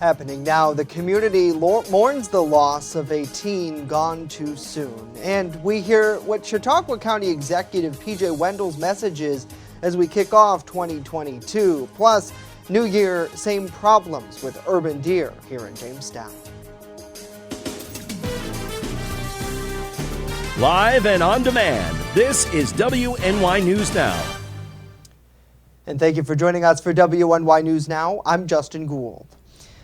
Happening now, the community mourns the loss of a teen gone too soon. And we hear what Chautauqua County Executive PJ Wendell's message is as we kick off 2022. Plus, New Year, same problems with urban deer here in Jamestown. Live and on demand, this is WNY News Now. And thank you for joining us for WNY News Now. I'm Justin Gould.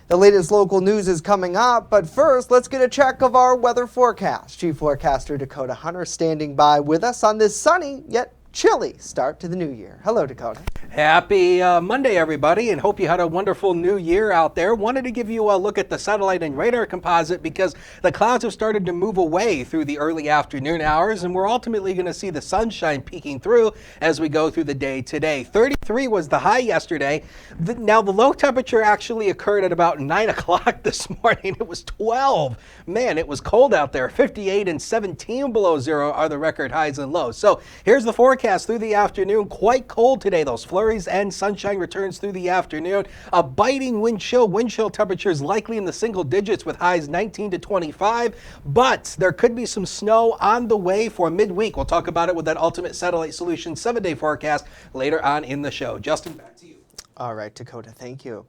The latest local news is coming up, but first, let's get a check of our weather forecast. Chief Forecaster Dakota Hunter standing by with us on this sunny yet chilly start to the new year. Hello, Dakota. Happy Monday, everybody, and hope you had a wonderful new year out there. Wanted to give you a look at the satellite and radar composite because the clouds have started to move away through the early afternoon hours, and we're ultimately going to see the sunshine peeking through as we go through the day today. 33 was the high yesterday. Now, the low temperature actually occurred at about 9 o'clock this morning. It was 12. Man, it was cold out there. 58 and 17 below zero are the record highs and lows. So here's the forecast through the afternoon. Quite cold today. Those flurries and sunshine returns through the afternoon. A biting wind chill temperatures likely in the single digits with highs 19 to 25, but there could be some snow on the way for midweek. We'll talk about it with that Ultimate Satellite Solutions 7-day forecast later on in the show. Justin, back to you. All right, Dakota, thank you.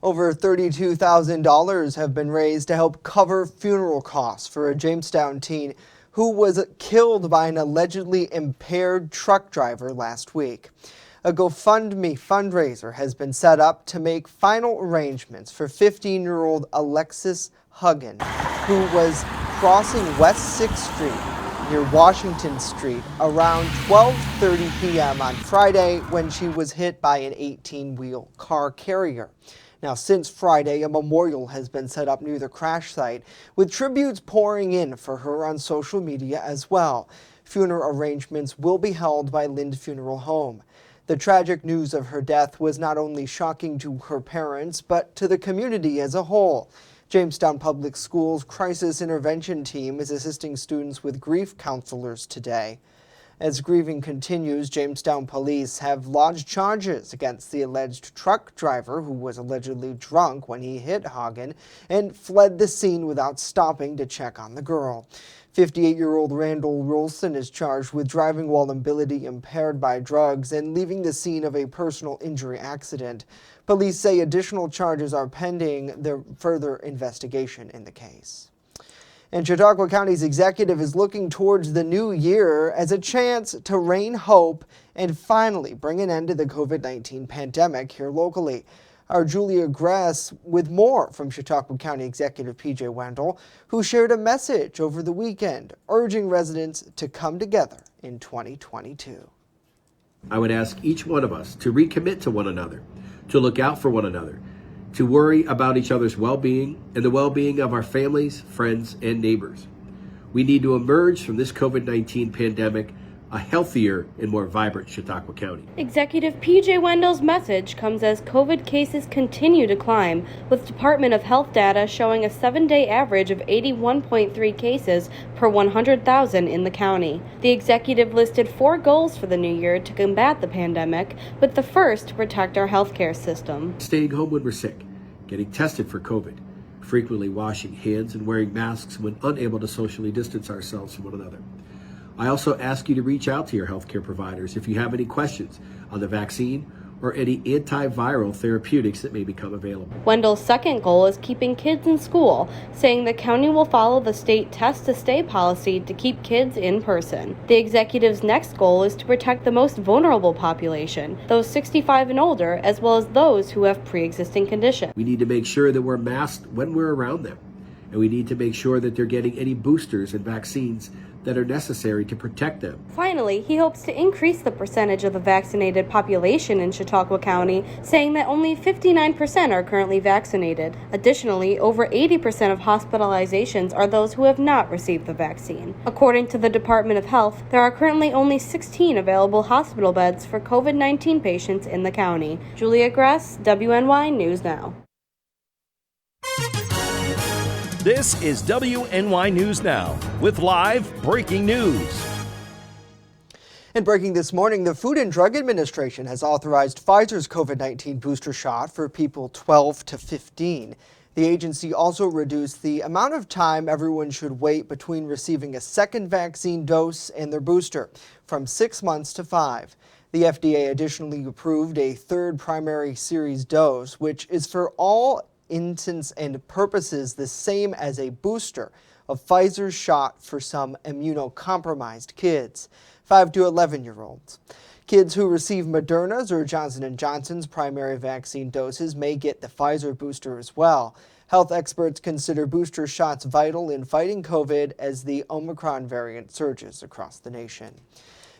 Over $32,000 have been raised to help cover funeral costs for a Jamestown teen who was killed by an allegedly impaired truck driver last week. A GoFundMe fundraiser has been set up to make final arrangements for 15-year-old Alexis Huggin, who was crossing West 6th Street near Washington Street around 12:30 p.m. on Friday when she was hit by an 18-wheel car carrier. Now, since Friday, a memorial has been set up near the crash site, with tributes pouring in for her on social media as well. Funeral arrangements will be held by Lind Funeral Home. The tragic news of her death was not only shocking to her parents, but to the community as a whole. Jamestown Public Schools Crisis Intervention Team is assisting students with grief counselors today. As grieving continues, Jamestown police have lodged charges against the alleged truck driver who was allegedly drunk when he hit Hagen and fled the scene without stopping to check on the girl. 58-year-old Randall Wilson is charged with driving while mobility impaired by drugs and leaving the scene of a personal injury accident. Police say additional charges are pending the further investigation in the case. And Chautauqua County's executive is looking towards the new year as a chance to rain hope and finally bring an end to the COVID-19 pandemic here locally. Our Julia Gress with more from Chautauqua County Executive PJ Wendell, who shared a message over the weekend urging residents to come together in 2022. I would ask each one of us to recommit to one another, to look out for one another, to worry about each other's well-being and the well-being of our families, friends, and neighbors. We need to emerge from this COVID-19 pandemic a healthier and more vibrant Chautauqua County. Executive PJ Wendell's message comes as COVID cases continue to climb, with Department of Health data showing a 7-day average of 81.3 cases per 100,000 in the county. The executive listed 4 goals for the new year to combat the pandemic, with the first to protect our healthcare system. Staying home when we're sick, getting tested for COVID, frequently washing hands and wearing masks when unable to socially distance ourselves from one another. I also ask you to reach out to your healthcare providers if you have any questions on the vaccine or any antiviral therapeutics that may become available. Wendell's second goal is keeping kids in school, saying the county will follow the state test to stay policy to keep kids in person. The executive's next goal is to protect the most vulnerable population, those 65 and older, as well as those who have pre-existing conditions. We need to make sure that we're masked when we're around them, and we need to make sure that they're getting any boosters and vaccines that are necessary to protect them. Finally, he hopes to increase the percentage of the vaccinated population in Chautauqua County, saying that only 59% are currently vaccinated. Additionally, over 80% of hospitalizations are those who have not received the vaccine. According to the Department of Health, there are currently only 16 available hospital beds for COVID-19 patients in the county. Julia Gress, WNY News Now. This is WNY News Now with live breaking news. And breaking this morning, the Food and Drug Administration has authorized Pfizer's COVID-19 booster shot for people 12 to 15. The agency also reduced the amount of time everyone should wait between receiving a second vaccine dose and their booster from 6 months to 5. The FDA additionally approved a third primary series dose, which is for all intents and purposes the same as a booster of Pfizer's shot for some immunocompromised kids, 5 to 11-year-olds. Kids who receive Moderna's or Johnson & Johnson's primary vaccine doses may get the Pfizer booster as well. Health experts consider booster shots vital in fighting COVID as the Omicron variant surges across the nation.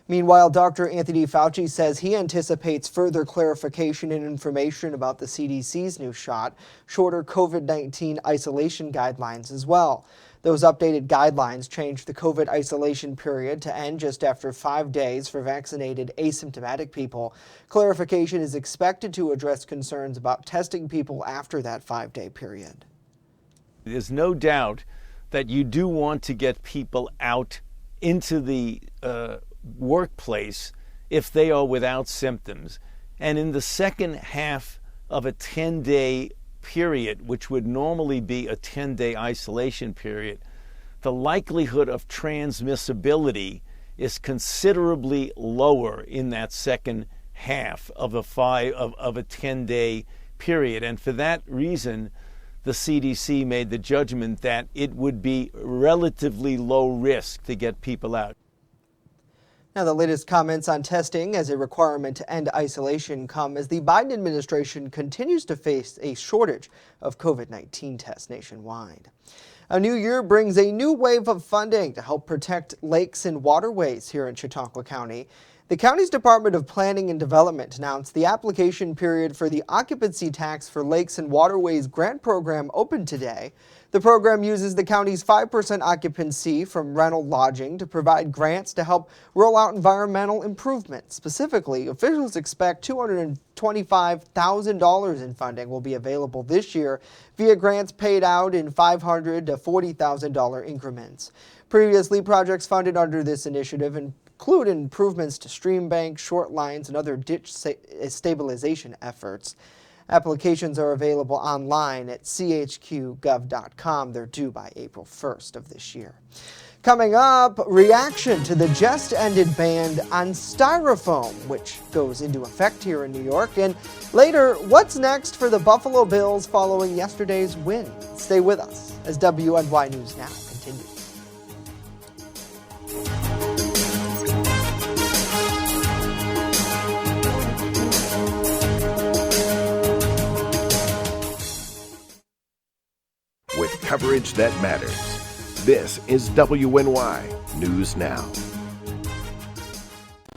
Meanwhile, Dr. Anthony Fauci says he anticipates further clarification and information about the CDC's new shot, shorter COVID-19 isolation guidelines as well. Those updated guidelines changed the COVID isolation period to end just after 5 days for vaccinated asymptomatic people. Clarification is expected to address concerns about testing people after that 5-day period. There's no doubt that you do want to get people out into the workplace if they are without symptoms. And in the second half of a 10-day period, which would normally be a 10-day isolation period, the likelihood of transmissibility is considerably lower in that second half of a 10-day period. And for that reason, the CDC made the judgment that it would be relatively low risk to get people out. Now, the latest comments on testing as a requirement to end isolation come as the Biden administration continues to face a shortage of COVID-19 tests nationwide. A new year brings a new wave of funding to help protect lakes and waterways here in Chautauqua County. The county's Department of Planning and Development announced the application period for the Occupancy Tax for Lakes and Waterways grant program opened today. The program uses the county's 5% occupancy from rental lodging to provide grants to help roll out environmental improvements. Specifically, officials expect $225,000 in funding will be available this year via grants paid out in $500,000 to $40,000 increments. Previously, projects funded under this initiative include improvements to stream banks, short lines, and other ditch stabilization efforts. Applications are available online at chqgov.com. They're due by April 1st of this year. Coming up, reaction to the just-ended ban on styrofoam, which goes into effect here in New York. And later, what's next for the Buffalo Bills following yesterday's win? Stay with us as WNY News Now continues. With coverage that matters. This is WNY News Now.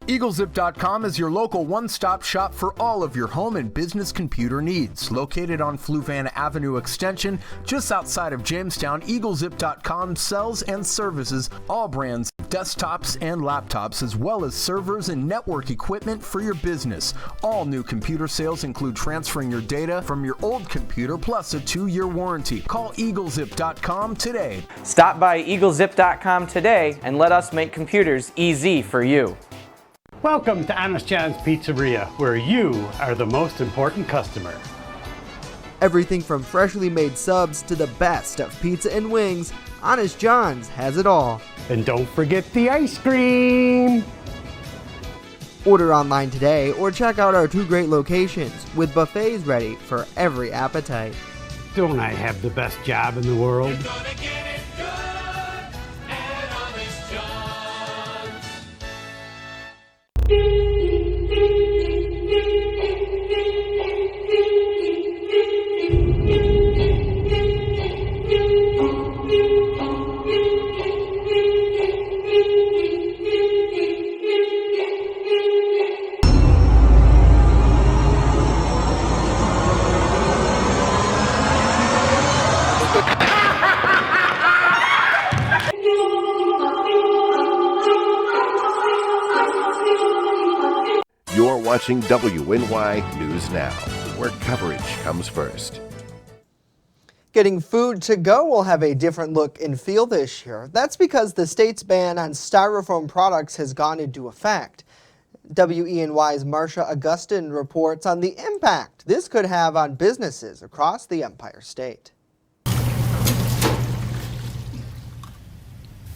EagleZip.com is your local one-stop shop for all of your home and business computer needs. Located on Fluvan Avenue Extension, just outside of Jamestown, EagleZip.com sells and services all brands of desktops and laptops, as well as servers and network equipment for your business. All new computer sales include transferring your data from your old computer, plus a 2-year warranty. Call EagleZip.com today. Stop by EagleZip.com today and let us make computers easy for you. Welcome to Honest John's Pizzeria, where you are the most important customer. Everything from freshly made subs to the best of pizza and wings, Honest John's has it all. And don't forget the ice cream! Order online today or check out our 2 great locations with buffets ready for every appetite. Don't I have the best job in the world? You're watching WNY News Now, where coverage comes first. Getting food to go will have a different look and feel this year. That's because the state's ban on styrofoam products has gone into effect. WENY's Marcia Augustin reports on the impact this could have on businesses across the Empire State.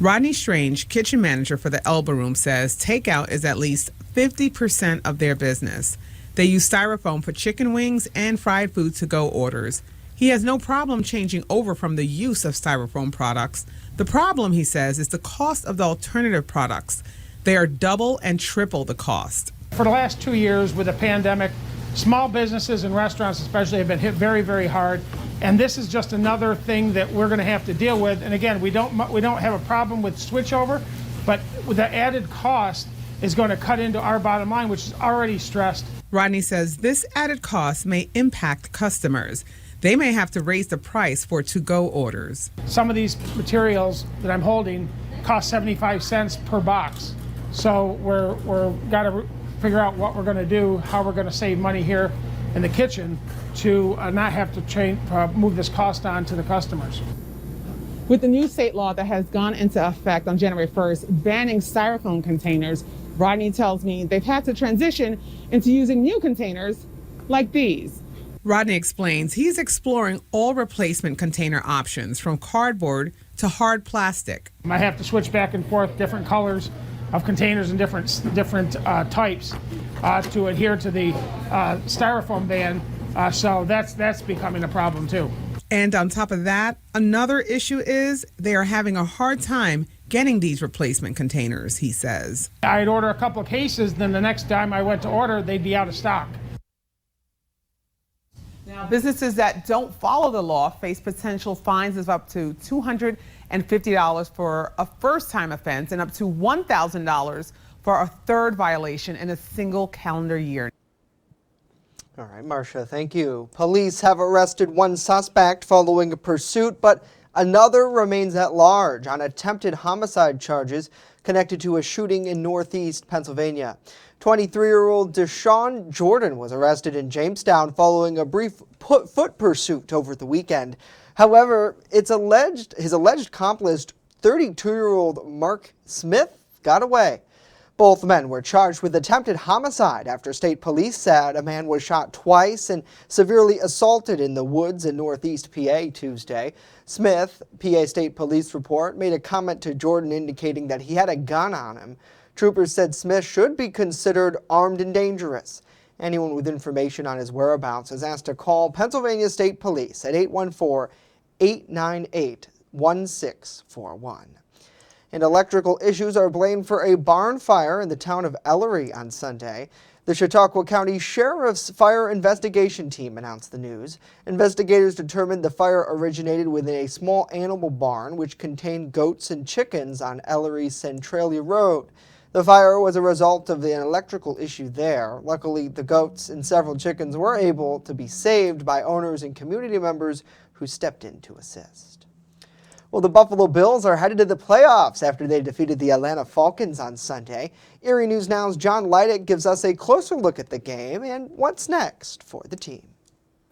Rodney Strange, kitchen manager for the Elba Room, says takeout is at least 50% of their business. They use styrofoam for chicken wings and fried food to-go orders. He has no problem changing over from the use of styrofoam products. The problem, he says, is the cost of the alternative products. They are double and triple the cost. For the last 2 years with the pandemic, small businesses and restaurants especially have been hit very, very hard. And this is just another thing that we're going to have to deal with. And again, we don't have a problem with switchover, but with the added cost is going to cut into our bottom line, which is already stressed. Rodney says this added cost may impact customers. They may have to raise the price for to-go orders. Some of these materials that I'm holding cost 75 cents per box. So we're got to figure out what we're going to do, how we're going to save money here in the kitchen to not have to move this cost on to the customers. With the new state law that has gone into effect on January 1st, banning styrofoam containers, Rodney tells me they've had to transition into using new containers like these. Rodney explains he's exploring all replacement container options from cardboard to hard plastic. I have to switch back and forth different colors of containers and different types to adhere to the styrofoam ban. So that's becoming a problem too. And on top of that, another issue is they are having a hard time getting these replacement containers, he says. I'd order a couple of cases, then the next time I went to order, they'd be out of stock. Now, businesses that don't follow the law face potential fines of up to $250 for a first-time offense and up to $1,000 for a third violation in a single calendar year. All right, Marcia, thank you. Police have arrested one suspect following a pursuit, but another remains at large on attempted homicide charges connected to a shooting in Northeast Pennsylvania. 23-year-old Deshaun Jordan was arrested in Jamestown following a brief foot pursuit over the weekend. However, his alleged accomplice, 32-year-old Mark Smith, got away. Both men were charged with attempted homicide after state police said a man was shot twice and severely assaulted in the woods in Northeast PA Tuesday. Smith, PA State Police report, made a comment to Jordan indicating that he had a gun on him. Troopers said Smith should be considered armed and dangerous. Anyone with information on his whereabouts is asked to call Pennsylvania State Police at 814-898-1641. And electrical issues are blamed for a barn fire in the town of Ellery on Sunday. The Chautauqua County Sheriff's Fire Investigation Team announced the news. Investigators determined the fire originated within a small animal barn which contained goats and chickens on Ellery Centralia Road. The fire was a result of an electrical issue there. Luckily, the goats and several chickens were able to be saved by owners and community members who stepped in to assist. Well, the Buffalo Bills are headed to the playoffs after they defeated the Atlanta Falcons on Sunday. WNY News Now's John Leidick gives us a closer look at the game and what's next for the team.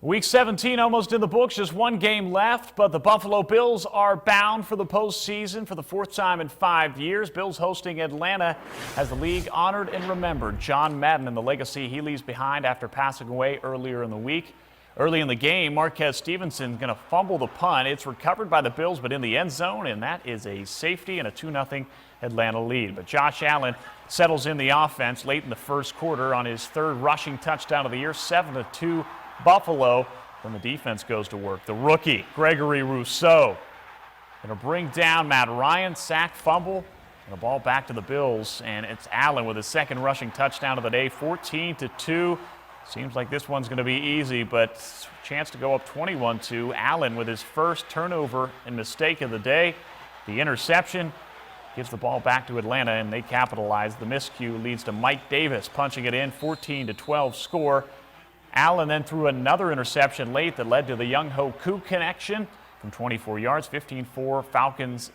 Week 17 almost in the books, just one game left, but the Buffalo Bills are bound for the postseason for the fourth time in 5 years. Bills hosting Atlanta as the league honored and remembered John Madden and the legacy he leaves behind after passing away earlier in the week. Early in the game, Marquez Stevenson going to fumble the punt. It's recovered by the Bills, but in the end zone, and that is a safety and a 2-0 Atlanta lead. But Josh Allen settles in the offense late in the first quarter on his third rushing touchdown of the year, 7-2 Buffalo. Then the defense goes to work. The rookie, Gregory Rousseau, going to bring down Matt Ryan, sack, fumble, and the ball back to the Bills. And it's Allen with his second rushing touchdown of the day, 14-2. Seems like this one's going to be easy, but chance to go up 21-2. Allen with his first turnover and mistake of the day. The interception gives the ball back to Atlanta, and they capitalize. The miscue leads to Mike Davis punching it in, 14-12 score. Allen then threw another interception late that led to the Young Ho Koo connection from 24 yards, 15-4 Falcons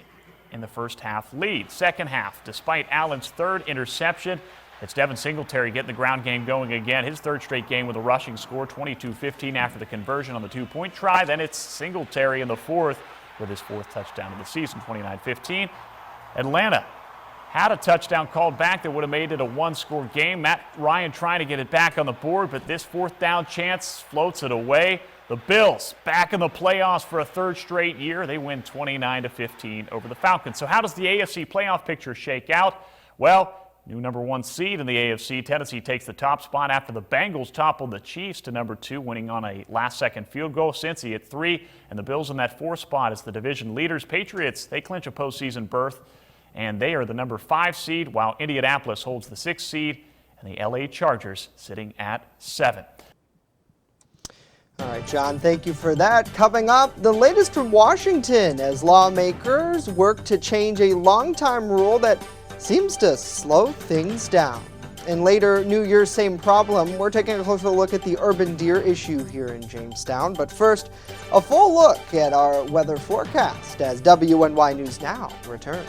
in the first half lead. Second half, despite Allen's third interception, it's Devin Singletary getting the ground game going again. His third straight game with a rushing score, 22-15 after the conversion on the two-point try. Then it's Singletary in the fourth with his fourth touchdown of the season, 29-15. Atlanta had a touchdown called back that would have made it a one-score game. Matt Ryan trying to get it back on the board, but this fourth down chance floats it away. The Bills back in the playoffs for a third straight year. They win 29-15 over the Falcons. So how does the AFC playoff picture shake out? Well, new number 1 seed in the AFC, Tennessee takes the top spot after the Bengals toppled the Chiefs to number 2, winning on a last-second field goal. Cincy at 3, and the Bills in that 4th spot as the division leaders. Patriots, they clinch a postseason berth, and they are the number 5 seed, while Indianapolis holds the 6th seed, and the LA Chargers sitting at 7. All right, John, thank you for that. Coming up, the latest from Washington as lawmakers work to change a longtime rule that seems to slow things down. And later, New Year's same problem. We're taking a closer look at the urban deer issue here in Jamestown. But first, a full look at our weather forecast as WNY News Now returns.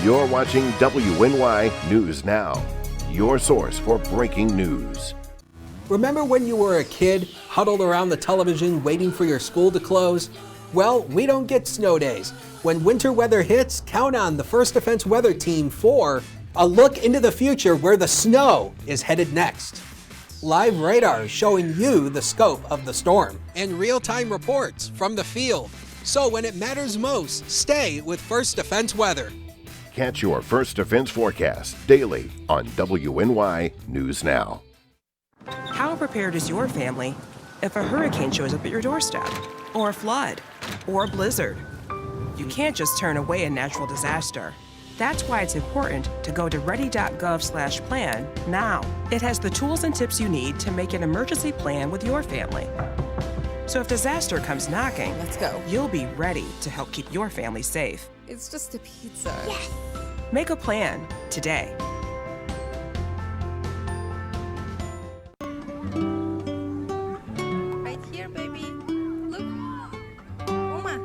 You're watching WNY News Now, your source for breaking news. Remember when you were a kid, huddled around the television waiting for your school to close? Well, we don't get snow days. When winter weather hits, count on the First Defense Weather Team for a look into the future where the snow is headed next. Live radar showing you the scope of the storm. And real-time reports from the field. So when it matters most, stay with First Defense Weather. Catch your First Defense forecast daily on WNY News Now. How prepared is your family if a hurricane shows up at your doorstep, or a flood, or a blizzard? You can't just turn away a natural disaster. That's why it's important to go to ready.gov/plan now. It has the tools and tips you need to make an emergency plan with your family. So if disaster comes knocking, let's go. You'll be ready to help keep your family safe. It's just a pizza. Yes! Make a plan today. Right here, baby. Look. Uma.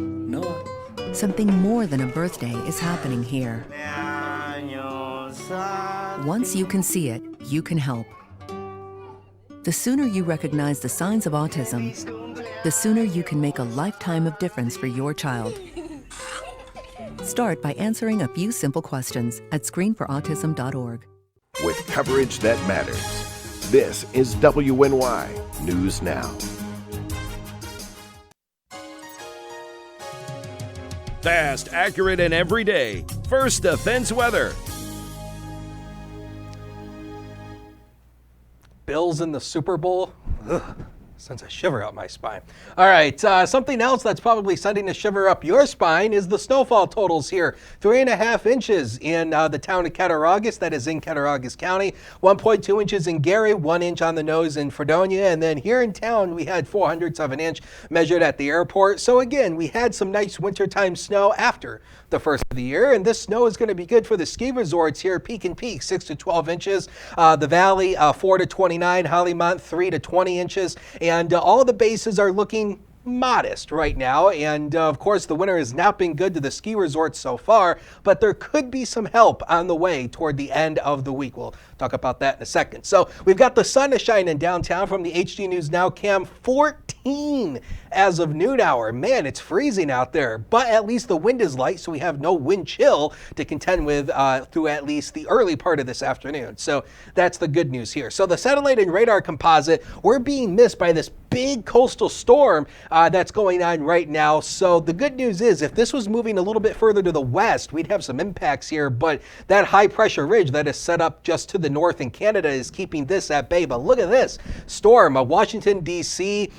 Noah. Something more than a birthday is happening here. Once you can see it, you can help. The sooner you recognize the signs of autism, the sooner you can make a lifetime of difference for your child. Start by answering a few simple questions at screenforautism.org. With coverage that matters, this is WNY News Now. Fast, accurate, and everyday. First Defense Weather. Bills in the Super Bowl? Ugh. Sends a shiver up my spine. All right, something else that's probably sending a shiver up your spine is the snowfall totals here. 3.5 inches in the town of Cattaraugus, that is in Cattaraugus County. 1.2 inches in Gary, 1 inch on the nose in Fredonia. And then here in town, we had 0.04 of an inch measured at the airport. So again, we had some nice wintertime snow after the first of the year. And this snow is going to be good for the ski resorts here. Peak and Peak, 6 to 12 inches. The Valley, 4 to 29. Hollymont, 3 to 20 inches. And all the bases are looking modest right now, and of course the winter has not been good to the ski resorts so far, but there could be some help on the way toward the end of the week. We'll talk about that in a second. So we've got the sun to shine in downtown from the HD News Now cam. 14 as of noon hour. Man, it's freezing out there, but at least the wind is light, so we have no wind chill to contend with through at least the early part of this afternoon. So that's the good news here. So the satellite and radar composite, we're being missed by this big coastal storm that's going on right now. So the good news is if this was moving a little bit further to the west, we'd have some impacts here, but that high pressure ridge that is set up just to the north in Canada is keeping this at bay. But look at this storm, Washington, D.C.,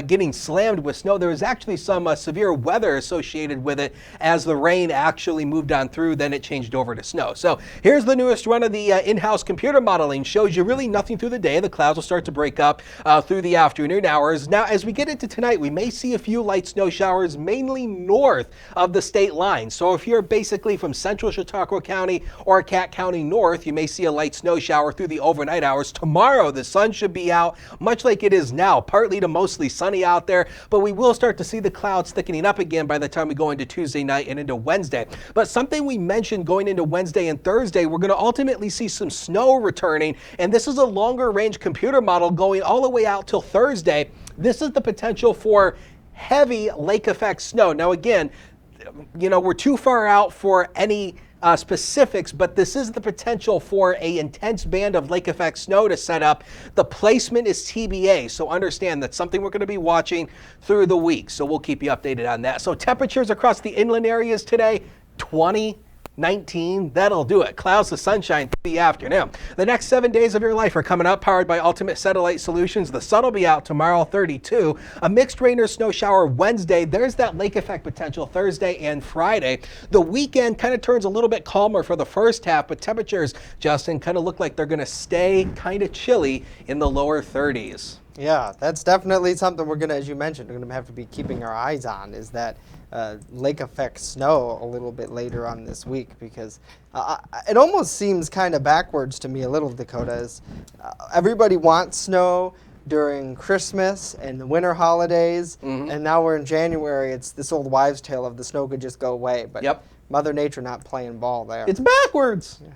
getting slammed with snow. There was actually some severe weather associated with it as the rain actually moved on through, then it changed over to snow. So here's the newest run of the in-house computer modeling. Shows you really nothing through the day. The clouds will start to break up through the afternoon hours. Now, as we get into tonight, we may see a few light snow showers, mainly north of the state line. So if you're basically from central Chautauqua County or Cat County north, you may see a light snow shower through the overnight hours. Tomorrow, the sun should be out, much like it is now, partly to mostly sunny out there, but we will start to see the clouds thickening up again by the time we go into Tuesday night and into Wednesday. But something we mentioned going into Wednesday and Thursday, we're going to ultimately see some snow returning, and this is a longer range computer model going all the way out till Thursday. This is the potential for heavy lake effect snow. Now again, we're too far out for any specifics, but this is the potential for a intense band of lake effect snow to set up. The placement is TBA, so understand that's something we're going to be watching through the week. So we'll keep you updated on that. So temperatures across the inland areas today, 20, 19, that'll do it. Clouds to sunshine through the afternoon. The next 7 days of your life are coming up, powered by Ultimate Satellite Solutions. The sun will be out tomorrow, 32. A mixed rain or snow shower Wednesday. There's that lake effect potential Thursday and Friday. The weekend kind of turns a little bit calmer for the first half, but temperatures, Justin, kind of look like they're going to stay kind of chilly in the lower 30s. Yeah, that's definitely something we're going to, as you mentioned, we're going to have to be keeping our eyes on, is that lake effect snow a little bit later on this week, because it almost seems kind of backwards to me a little, Dakota. Is everybody wants snow during Christmas and the winter holidays, and now we're in January. It's this old wives' tale of the snow could just go away, but Mother Nature not playing ball there. It's backwards. Yeah.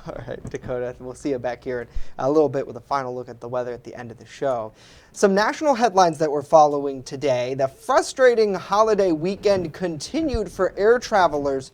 All right, Dakota, we'll see you back here in a little bit with a final look at the weather at the end of the show. Some national headlines that we're following today. The frustrating holiday weekend continued for air travelers,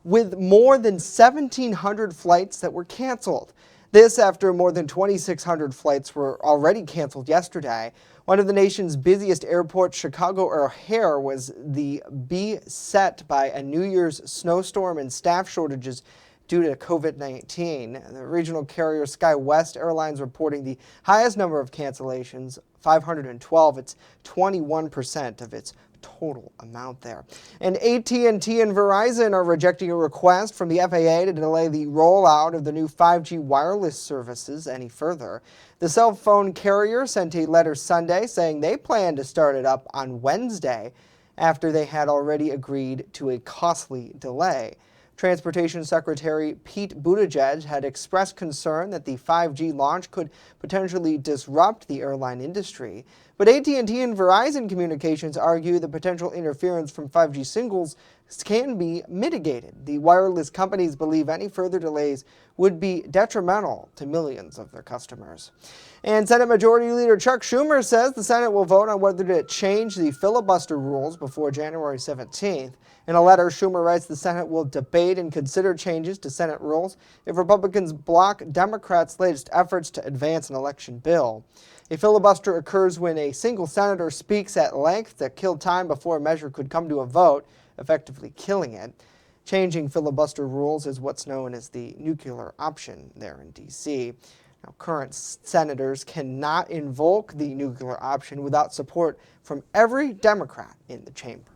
with more than 1,700 flights that were canceled. This after more than 2,600 flights were already canceled yesterday. One of the nation's busiest airports, Chicago O'Hare, was beset by a New Year's snowstorm and staff shortages due to COVID-19. The regional carrier SkyWest Airlines reporting the highest number of cancellations, 512. It's 21% of its total amount there. And AT&T and Verizon are rejecting a request from the FAA to delay the rollout of the new 5G wireless services any further. The cell phone carrier sent a letter Sunday saying they plan to start it up on Wednesday after they had already agreed to a costly delay. Transportation Secretary Pete Buttigieg had expressed concern that the 5G launch could potentially disrupt the airline industry. But AT&T and Verizon Communications argue the potential interference from 5G signals can be mitigated. The wireless companies believe any further delays would be detrimental to millions of their customers. And Senate Majority Leader Chuck Schumer says the Senate will vote on whether to change the filibuster rules before January 17th. In a letter, Schumer writes the Senate will debate and consider changes to Senate rules if Republicans block Democrats' latest efforts to advance an election bill. A filibuster occurs when a single senator speaks at length to kill time before a measure could come to a vote, effectively killing it. Changing filibuster rules is what's known as the nuclear option there in D.C. Now, current senators cannot invoke the nuclear option without support from every Democrat in the chamber.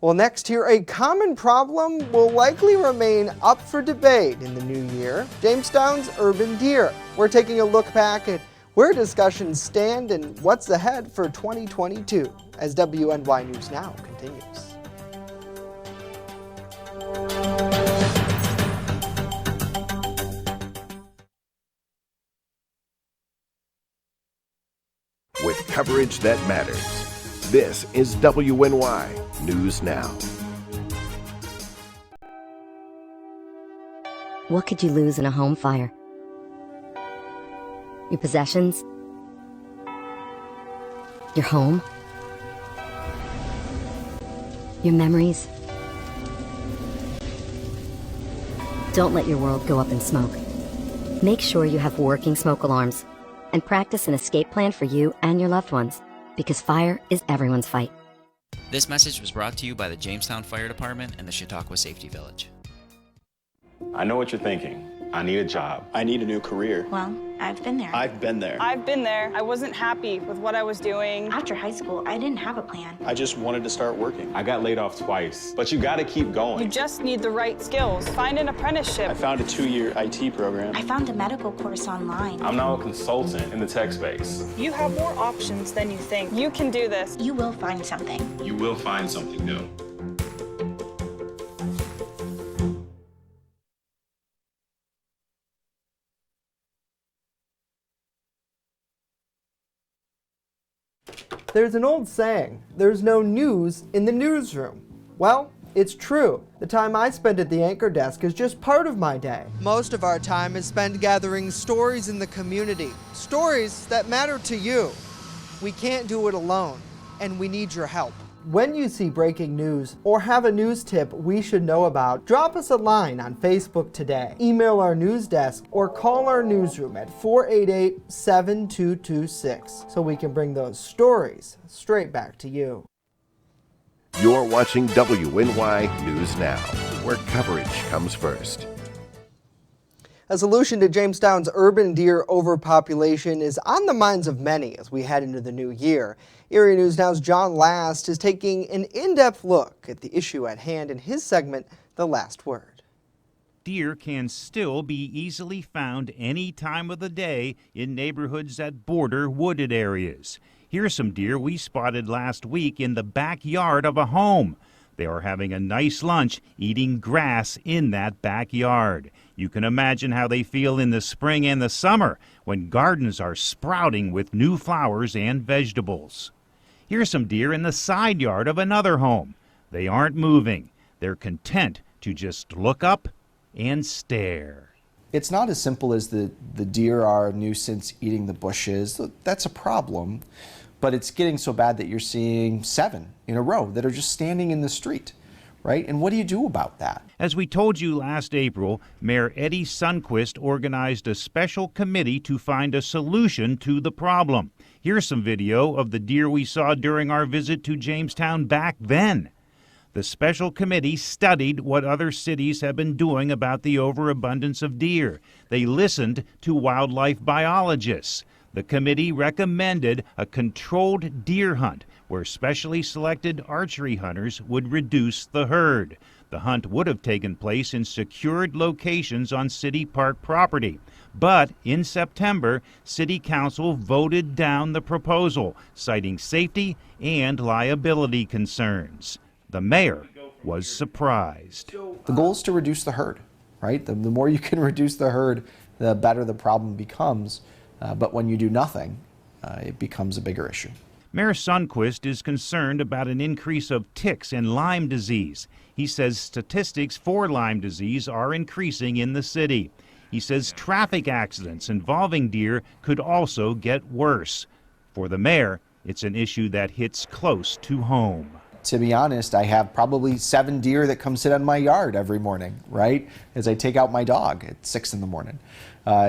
Well, next here, a common problem will likely remain up for debate in the new year: Jamestown's urban deer. We're taking a look back at where discussions stand and what's ahead for 2022 as WNY News Now continues. With coverage that matters, this is WNY News Now. What could you lose in a home fire? Your possessions? Your home? Your memories? Don't let your world go up in smoke. Make sure you have working smoke alarms and practice an escape plan for you and your loved ones, because fire is everyone's fight. This message was brought to you by the Jamestown Fire Department and the Chautauqua Safety Village. I know what you're thinking. I need a job. I need a new career. Well, I've been there. I've been there. I've been there. I wasn't happy with what I was doing. After high school, I didn't have a plan. I just wanted to start working. I got laid off twice, but you gotta keep going. You just need the right skills. Find an apprenticeship. I found a 2-year IT program. I found a medical course online. I'm now a consultant in the tech space. You have more options than you think. You can do this. You will find something. You will find something new. There's an old saying, there's no news in the newsroom. Well, it's true. The time I spend at the anchor desk is just part of my day. Most of our time is spent gathering stories in the community, stories that matter to you. We can't do it alone, and we need your help. When you see breaking news or have a news tip we should know about, drop us a line on Facebook today, email our news desk, or call our newsroom at 488-7226 so we can bring those stories straight back to you. You're watching WNY News Now, where coverage comes first. A solution to Jamestown's urban deer overpopulation is on the minds of many as we head into the new year. Erie News Now's John Last is taking an in-depth look at the issue at hand in his segment, The Last Word. Deer can still be easily found any time of the day in neighborhoods that border wooded areas. Here's some deer we spotted last week in the backyard of a home. They are having a nice lunch eating grass in that backyard. You can imagine how they feel in the spring and the summer when gardens are sprouting with new flowers and vegetables. Here's some deer in the side yard of another home. They aren't moving. They're content to just look up and stare. It's not as simple as the deer are a nuisance eating the bushes. That's a problem. But it's getting so bad that you're seeing 7 in a row that are just standing in the street, right? And what do you do about that? As we told you last April, Mayor Eddie Sundquist organized a special committee to find a solution to the problem. Here's some video of the deer we saw during our visit to Jamestown back then. The special committee studied what other cities have been doing about the overabundance of deer. They listened to wildlife biologists. The committee recommended a controlled deer hunt where specially selected archery hunters would reduce the herd. The hunt would have taken place in secured locations on city park property. But in September, City Council voted down the proposal, citing safety and liability concerns. The mayor was surprised. The goal is to reduce the herd, right? The more you can reduce the herd, the better the problem becomes. But when you do nothing, it becomes a bigger issue. Mayor Sundquist is concerned about an increase of ticks and Lyme disease. He says statistics for Lyme disease are increasing in the city. He says traffic accidents involving deer could also get worse. For the mayor, it's an issue that hits close to home. To be honest, I have probably 7 deer that come sit on my yard every morning, right? As I take out my dog at 6 in the morning.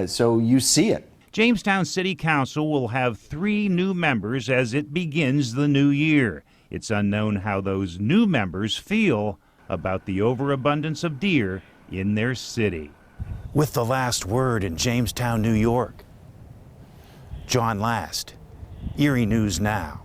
So you see it. Jamestown City Council will have 3 new members as it begins the new year. It's unknown how those new members feel about the overabundance of deer in their city. With the last word in Jamestown, New York, John Last, Erie News Now.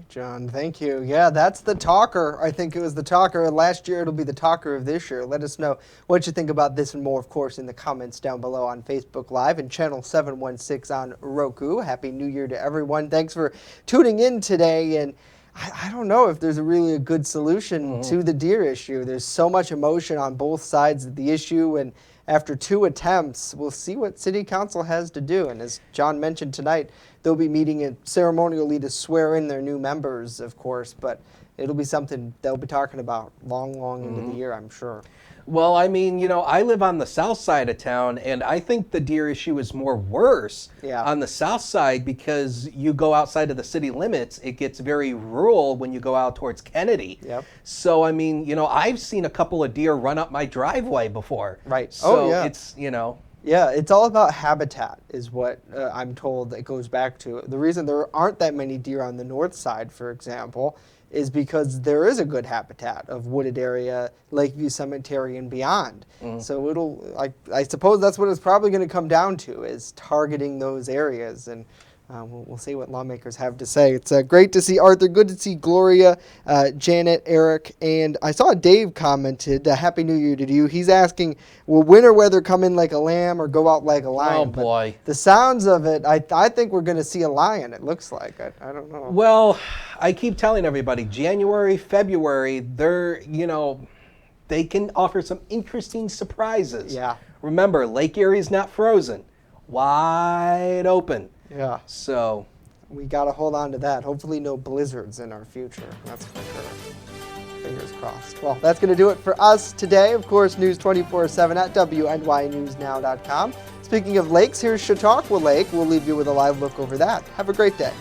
John, thank you. Yeah, that's the talker. I think it was the talker last year. It'll be the talker of this year. Let us know what you think about this and more, of course, in the comments down below on Facebook Live and Channel 716 on Roku. Happy New Year to everyone. Thanks for tuning in today. And I don't know if there's really a good solution to the deer issue. There's so much emotion on both sides of the issue. And after 2 attempts, we'll see what City Council has to do. And as John mentioned tonight, they'll be meeting ceremonially to swear in their new members, of course, but it'll be something they'll be talking about long into the year, I'm sure. Well, I mean, you know, I live on the south side of town, and I think the deer issue is worse on the south side because you go outside of the city limits. It gets very rural when you go out towards Kennedy. Yep. So, I mean, you know, I've seen a couple of deer run up my driveway before. Right. So it's, you know. Yeah, it's all about habitat is what I'm told it goes back to. The reason there aren't that many deer on the north side, for example, is because there is a good habitat of wooded area, Lakeview Cemetery and beyond. So it'll, I suppose that's what it's probably going to come down to, is targeting those areas. And we'll see what lawmakers have to say. It's great to see Arthur. Good to see Gloria, Janet, Eric, and I saw Dave commented, Happy New Year to you. He's asking, will winter weather come in like a lamb or go out like a lion? Oh, boy. But the sounds of it, I think we're going to see a lion, it looks like. I don't know. Well, I keep telling everybody, January, February, they're, you know, they can offer some interesting surprises. Yeah. Remember, Lake Erie's not frozen. Wide open. Yeah. So we got to hold on to that. Hopefully no blizzards in our future. That's for sure. Fingers crossed. Well, that's going to do it for us today. Of course, News 24/7 at WNYNewsNow.com. Speaking of lakes, here's Chautauqua Lake. We'll leave you with a live look over that. Have a great day.